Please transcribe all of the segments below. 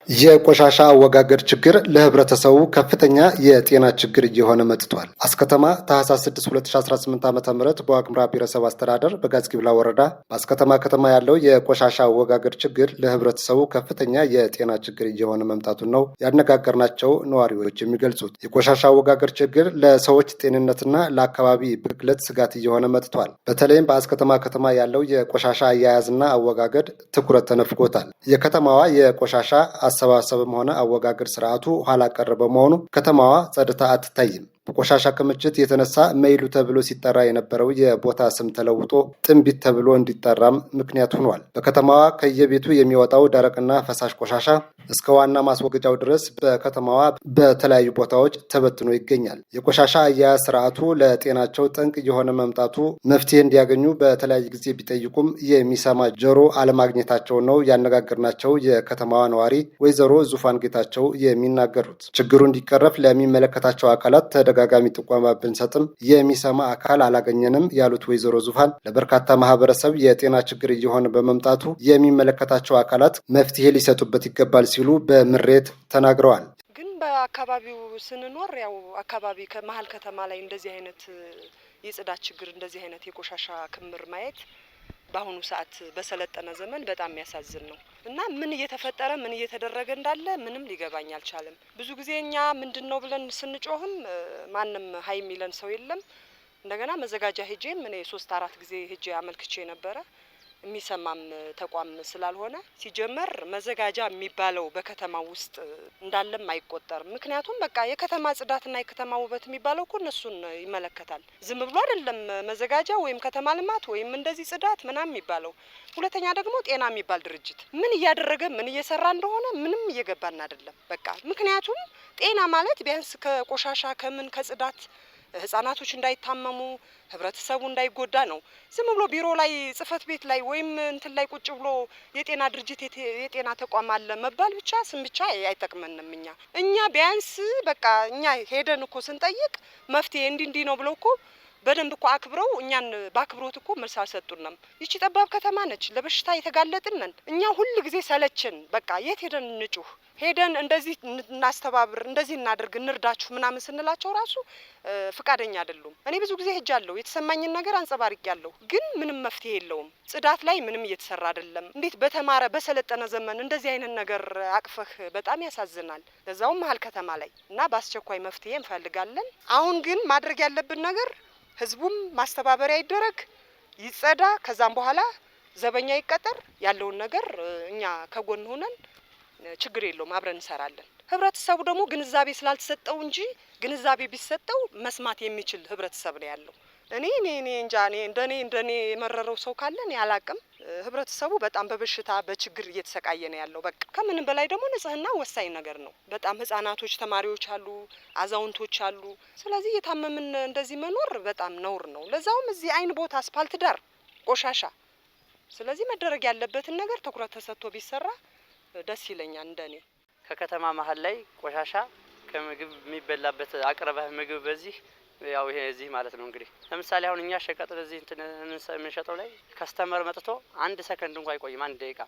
የቆሻሻ አወጋገድ ችግር ለህብረተሰቡ ከፍተኛ የጤና ችግር እየሆነ መጥቷል። አስከተማ ታህሳስ 6 2018 ዓ.ም በዋግኽምራ ብሔረሰብ አስተዳደር በጋዝጊብላ ወረዳ በአስከተማ ከተማ ያለው የቆሻሻ አወጋገድ ችግር ለህብረተሰቡ ከፍተኛ የጤና ችግር እየሆነ መምጣቱን ነው ያነጋገርናቸው ነዋሪዎች የሚገልጹት። የቆሻሻ አወጋገድ ችግር ለሰዎች ጤንነትና ለአካባቢ ብክለት ስጋት እየሆነ መጥቷል። በተለይም በአስከተማ ከተማ ያለው የቆሻሻ አያያዝና አወጋገድ ትኩረት ተነፍጎታል። የከተማዋ የቆሻሻ አሰባሰብም ሆነ አወጋገድ ስርዓቱ ኋላ ቀር በመሆኑ ከተማዋ ጸድታ አትታይም። በቆሻሻ ክምችት የተነሳ መይሉ ተብሎ ሲጠራ የነበረው የቦታ ስም ተለውጦ ጥንቢት ተብሎ እንዲጠራም ምክንያት ሆኗል። በከተማዋ ከየቤቱ የሚወጣው ደረቅና ፈሳሽ ቆሻሻ እስከ ዋና ማስወገጃው ድረስ በከተማዋ በተለያዩ ቦታዎች ተበትኖ ይገኛል። የቆሻሻ አያያዝ ስርዓቱ ለጤናቸው ጠንቅ የሆነ መምጣቱ መፍትሄ እንዲያገኙ በተለያየ ጊዜ ቢጠይቁም የሚሰማ ጆሮ አለማግኘታቸው ነው ያነጋገርናቸው የከተማዋ ነዋሪ ወይዘሮ ዙፋን ጌታቸው የሚናገሩት። ችግሩ እንዲቀረፍ ለሚመለከታቸው አካላት ተደጋጋሚ ጥቆማ ብንሰጥም የሚሰማ አካል አላገኘንም ያሉት ወይዘሮ ዙፋን ለበርካታ ማህበረሰብ የጤና ችግር እየሆነ በመምጣቱ የሚመለከታቸው አካላት መፍትሄ ሊሰጡበት ይገባል ሲሉ በምሬት ተናግረዋል። ግን በአካባቢው ስንኖር ያው አካባቢ ከመሀል ከተማ ላይ እንደዚህ አይነት የጽዳት ችግር እንደዚህ አይነት የቆሻሻ ክምር ማየት በአሁኑ ሰዓት በሰለጠነ ዘመን በጣም የሚያሳዝን ነው እና ምን እየተፈጠረ ምን እየተደረገ እንዳለ ምንም ሊገባኝ አልቻለም። ብዙ ጊዜ እኛ ምንድነው ብለን ስንጮህም ማንም ሀይ የሚለን ሰው የለም። እንደገና መዘጋጃ ሄጄም እኔ 3-4 ጊዜ ሄጄ አመልክቼ ነበረ። የሚሰማም ተቋም ስላልሆነ ሲጀመር መዘጋጃ የሚባለው በከተማ ውስጥ እንዳለም አይቆጠርም። ምክንያቱም በቃ የከተማ ጽዳትና የከተማ ውበት የሚባለው እኮ እነሱን ይመለከታል። ዝም ብሎ አይደለም መዘጋጃ ወይም ከተማ ልማት ወይም እንደዚህ ጽዳት ምናምን የሚባለው። ሁለተኛ ደግሞ ጤና የሚባል ድርጅት ምን እያደረገ ምን እየሰራ እንደሆነ ምንም እየገባን አይደለም። በቃ ምክንያቱም ጤና ማለት ቢያንስ ከቆሻሻ ከምን ከጽዳት ህፃናቶች እንዳይታመሙ ህብረተሰቡ እንዳይጎዳ ነው። ዝም ብሎ ቢሮ ላይ ጽህፈት ቤት ላይ ወይም እንትን ላይ ቁጭ ብሎ የጤና ድርጅት የጤና ተቋም አለ መባል ብቻ ስም ብቻ አይጠቅመንም። እኛ ቢያንስ በቃ እኛ ሄደን እኮ ስንጠይቅ መፍትሄ እንዲህ ነው ብለው እኮ በደንብ እኮ አክብረው እኛን ባክብሮት እኮ መልስ አልሰጡንም። ይቺ ጠባብ ከተማ ነች፣ ለበሽታ የተጋለጥን ነን። እኛ ሁሉ ጊዜ ሰለችን። በቃ የት ሄደን እንጩህ? ሄደን እንደዚህ እናስተባብር፣ እንደዚህ እናድርግ፣ እንርዳችሁ ምናምን ስንላቸው ራሱ ፍቃደኛ አይደሉም። እኔ ብዙ ጊዜ ሄጃለሁ፣ የተሰማኝን ነገር አንጸባርቄያለሁ፣ ግን ምንም መፍትሄ የለውም። ጽዳት ላይ ምንም እየተሰራ አይደለም። እንዴት በተማረ በሰለጠነ ዘመን እንደዚህ አይነት ነገር አቅፈህ በጣም ያሳዝናል። ለዛውም መሀል ከተማ ላይ እና በአስቸኳይ መፍትሄ እንፈልጋለን። አሁን ግን ማድረግ ያለብን ነገር ህዝቡም ማስተባበሪያ ይደረግ፣ ይጸዳ፣ ከዛም በኋላ ዘበኛ ይቀጠር። ያለውን ነገር እኛ ከጎን ሆነን ችግር የለውም አብረን እንሰራለን። ህብረተሰቡ ደግሞ ግንዛቤ ስላልተሰጠው እንጂ ግንዛቤ ቢሰጠው መስማት የሚችል ህብረተሰብ ነው ያለው። እኔ እንጃ እንደኔ የመረረው ሰው ካለ እኔ አላቅም። ህብረተሰቡ በጣም በበሽታ በችግር እየተሰቃየ ነው ያለው። በቃ ከምንም በላይ ደግሞ ንጽህና ወሳኝ ነገር ነው። በጣም ህፃናቶች፣ ተማሪዎች አሉ፣ አዛውንቶች አሉ። ስለዚህ የታመምን እንደዚህ መኖር በጣም ነውር ነው። ለዛውም እዚህ አይን ቦታ አስፓልት ዳር ቆሻሻ። ስለዚህ መደረግ ያለበትን ነገር ትኩረት ተሰጥቶ ቢሰራ ደስ ይለኛል እንደኔ። ከከተማ መሀል ላይ ቆሻሻ ከምግብ የሚበላበት አቅርበህ ምግብ በዚህ ያው ይሄ እዚህ ማለት ነው። እንግዲህ ለምሳሌ አሁን እኛ ሸቀጥ እዚህ የምንሸጠው ላይ ከስተመር መጥቶ 1 ሰከንድ እንኳን አይቆይም፣ 1 ደቂቃ።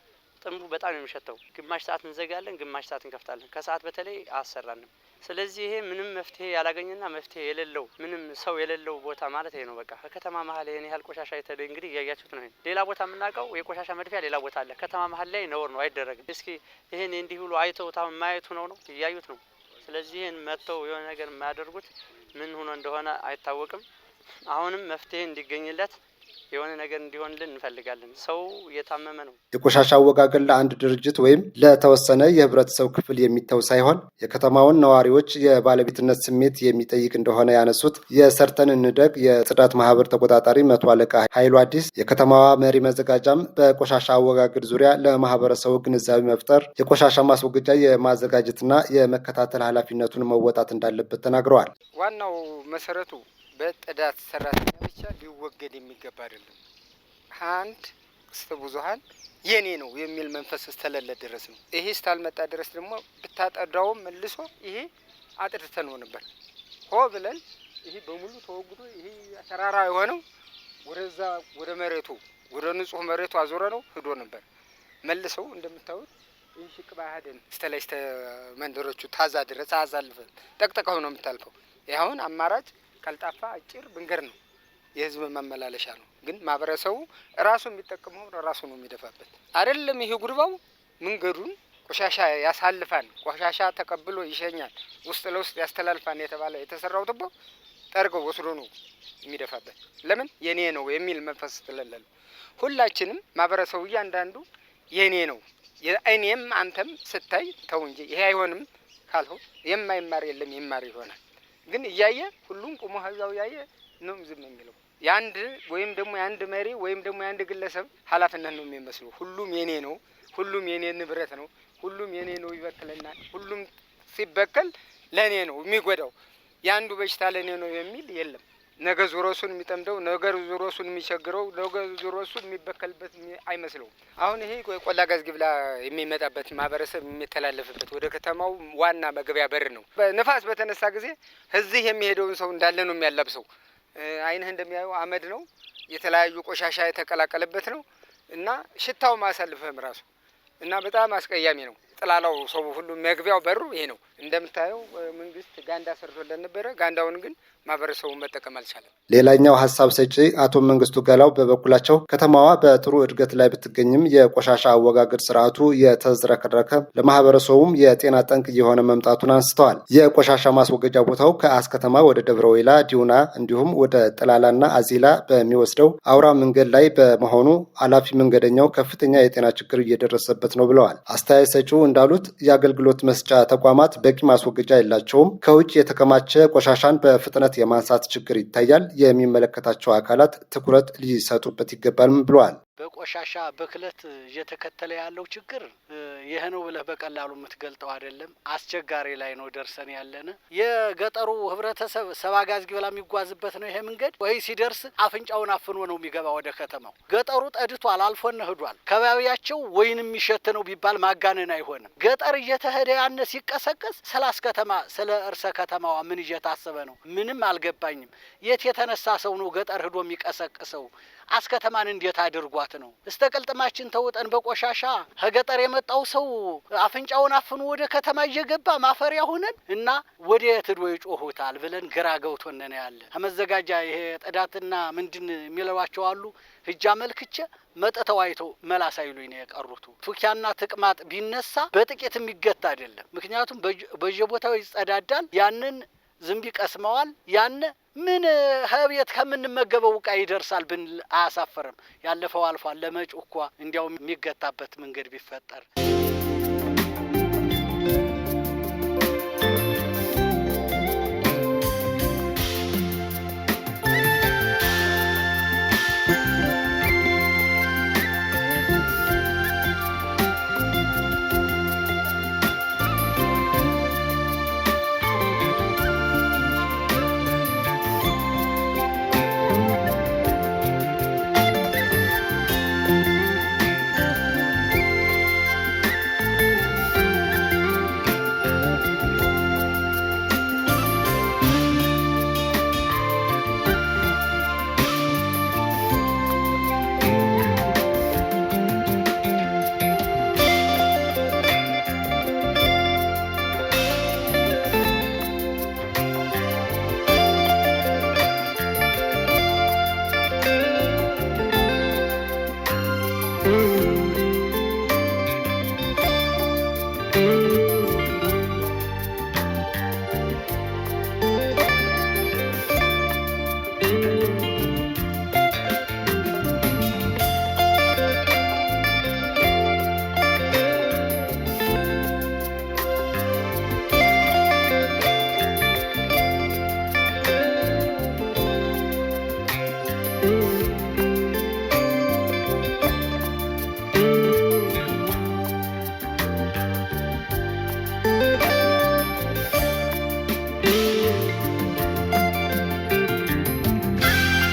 ጥምቡ በጣም ነው የሚሸተው። ግማሽ ሰዓት እንዘጋለን፣ ግማሽ ሰዓት እንከፍታለን። ከሰዓት በተለይ አሰራንም። ስለዚህ ይሄ ምንም መፍትሄ ያላገኘና መፍትሄ የሌለው ምንም ሰው የሌለው ቦታ ማለት ይሄ ነው። በቃ ከከተማ መሀል ይሄን ያህል ቆሻሻ የተደ እንግዲህ እያያችሁት ነው። ሌላ ቦታ የምናውቀው የቆሻሻ መድፊያ ሌላ ቦታ አለ። ከተማ መሀል ላይ ነውር ነው፣ አይደረግም። እስኪ ይሄን እንዲህ ብሎ አይተው ታው ማየቱ ነው እያዩት ነው። ስለዚህ ይሄን መጥተው የሆነ ነገር የማያደርጉት ምን ሆኖ እንደሆነ አይታወቅም። አሁንም መፍትሄ እንዲገኝለት የሆነ ነገር እንዲሆንልን እንፈልጋለን። ሰው እየታመመ ነው። የቆሻሻ አወጋገድ ለአንድ ድርጅት ወይም ለተወሰነ የህብረተሰብ ክፍል የሚተው ሳይሆን የከተማውን ነዋሪዎች የባለቤትነት ስሜት የሚጠይቅ እንደሆነ ያነሱት የሰርተን እንደግ የጽዳት ማህበር ተቆጣጣሪ መቶ አለቃ ኃይሉ አዲስ የከተማዋ መሪ መዘጋጃም በቆሻሻ አወጋገድ ዙሪያ ለማህበረሰቡ ግንዛቤ መፍጠር፣ የቆሻሻ ማስወገጃ የማዘጋጀትና የመከታተል ኃላፊነቱን መወጣት እንዳለበት ተናግረዋል። ዋናው መሰረቱ በጽዳት ሰራተኛ ብቻ ሊወገድ የሚገባ አይደለም። አንድ ክስተ ብዙሃን የኔ ነው የሚል መንፈስ እስከሌለ ድረስ ነው። ይሄ እስካልመጣ ድረስ ደግሞ ብታጠዳውም መልሶ ይሄ አጥድተን ነው ነበር ሆ ብለን ይሄ በሙሉ ተወግዶ ይሄ ተራራ የሆነው ወደዛ ወደ መሬቱ ወደ ንጹህ መሬቱ አዞረ ነው ሄዶ ነበር። መልሰው እንደምታዩት ይሽቅ ባሃደን ስተለስተ መንደሮቹ ታዛ ድረስ አዛልፈን ጠቅጥቀው ነው የምታልፈው። ይሁን አማራጭ ቀልጣፋ አጭር መንገድ ነው፣ የህዝብ ማመላለሻ ነው። ግን ማህበረሰቡ ራሱ የሚጠቀመው ራሱ ነው የሚደፋበት አይደለም። ይሄ ጉርባው መንገዱን ቆሻሻ ያሳልፋል፣ ቆሻሻ ተቀብሎ ይሸኛል፣ ውስጥ ለውስጥ ያስተላልፋል የተባለ የተሰራው ትቦ ጠርገው ወስዶ ነው የሚደፋበት። ለምን የኔ ነው የሚል መንፈስ ስለሌለ ሁላችንም ማህበረሰቡ እያንዳንዱ የኔ ነው የእኔም አንተም ስታይ ተው እንጂ ይሄ አይሆንም ካልሆ የማይማር የለም ይማር ይሆናል። ግን እያየ ሁሉም ቁሞ ሀዛው ያየ ነው ዝም የሚለው ያንድ ወይም ደግሞ ያንድ መሪ ወይም ደግሞ ያንድ ግለሰብ ኃላፊነት ነው የሚመስለው። ሁሉም የኔ ነው፣ ሁሉም የኔ ንብረት ነው፣ ሁሉም የኔ ነው ይበክለናል። ሁሉም ሲበከል ለኔ ነው የሚጎዳው፣ ያንዱ በሽታ ለኔ ነው የሚል የለም። ነገ ዙሮሱን የሚጠምደው ነገር ዙሮሱን የሚቸግረው ነገ ዙሮሱን የሚበከልበት አይመስለውም። አሁን ይሄ ቆላ ጋዝግብላ የሚመጣበት ማህበረሰብ የሚተላለፍበት ወደ ከተማው ዋና መግቢያ በር ነው። በንፋስ በተነሳ ጊዜ እዚህ የሚሄደውን ሰው እንዳለ ነው የሚያላብሰው። አይንህ እንደሚያየው አመድ ነው፣ የተለያዩ ቆሻሻ የተቀላቀለበት ነው እና ሽታው ማሳልፈም ራሱ እና በጣም አስቀያሚ ነው። ጥላላው ሰው ሁሉ መግቢያው በሩ ይሄ ነው። እንደምታየው መንግስት ጋንዳ ሰርቶልን ነበረ። ጋንዳውን ግን ማህበረሰቡ መጠቀም አልቻለም። ሌላኛው ሀሳብ ሰጪ አቶ መንግስቱ ገላው በበኩላቸው ከተማዋ በጥሩ እድገት ላይ ብትገኝም የቆሻሻ አወጋገድ ስርዓቱ የተዝረከረከ ለማህበረሰቡም የጤና ጠንቅ እየሆነ መምጣቱን አንስተዋል። የቆሻሻ ማስወገጃ ቦታው ከአስከተማ ወደ ደብረ ወይላ፣ ዲውና እንዲሁም ወደ ጥላላና አዚላ በሚወስደው አውራ መንገድ ላይ በመሆኑ አላፊ መንገደኛው ከፍተኛ የጤና ችግር እየደረሰበት ነው ብለዋል። አስተያየት ሰጪው እንዳሉት የአገልግሎት መስጫ ተቋማት በቂ ማስወገጃ የላቸውም። ከውጭ የተከማቸ ቆሻሻን በፍጥነት የማንሳት ችግር ይታያል። የሚመለከታቸው አካላት ትኩረት ሊሰጡበት ይገባልም ብለዋል። በቆሻሻ ብክለት እየተከተለ ያለው ችግር ይህ ነው ብለህ በቀላሉ የምትገልጠው አይደለም። አስቸጋሪ ላይ ነው ደርሰን ያለን። የገጠሩ ህብረተሰብ ሰባ ጋዝግብላ የሚጓዝበት ነው ይሄ መንገድ። ወይ ሲደርስ አፍንጫውን አፍኖ ነው የሚገባ ወደ ከተማው። ገጠሩ ጠድቷል፣ አልፎን ሄዷል። ከባቢያቸው ወይንም የሚሸት ነው ቢባል ማጋነን አይሆንም። ገጠር እየተሄደ ያነ ሲቀሰቀስ ስላስ ከተማ ስለ እርሰ ከተማዋ ምን እየታሰበ ነው? ምንም አልገባኝም። የት የተነሳ ሰው ነው ገጠር ሄዶ የሚቀሰቅሰው? አስከተማን እንዴት አድርጓት ነው? እስተ ቅልጥማችን ተውጠን በቆሻሻ ከገጠር የመጣው ሰው አፍንጫውን አፍኖ ወደ ከተማ እየገባ ማፈሪያ ሆነን እና ወደ የት ሄዶ ይጮሁታል ብለን ግራ ገብቶን ነው ያለ። ከመዘጋጃ ይሄ ጥዳትና ምንድን የሚለዋቸው አሉ ህጃ መልክቼ መጥተው አይተው መላስ አይሉኝ ነው የቀሩት። ቱኪያና ትቅማጥ ቢነሳ በጥቂት የሚገታ አይደለም። ምክንያቱም በየቦታው ይጸዳዳል። ያንን ዝንብ ይቀስመዋል። ያን ምን ህብየት ከምንመገበው ዕቃ ይደርሳል ብንል አያሳፈርም። ያለፈው አልፏል። ለመጪው እንኳ እንዲያው የሚገታበት መንገድ ቢፈጠር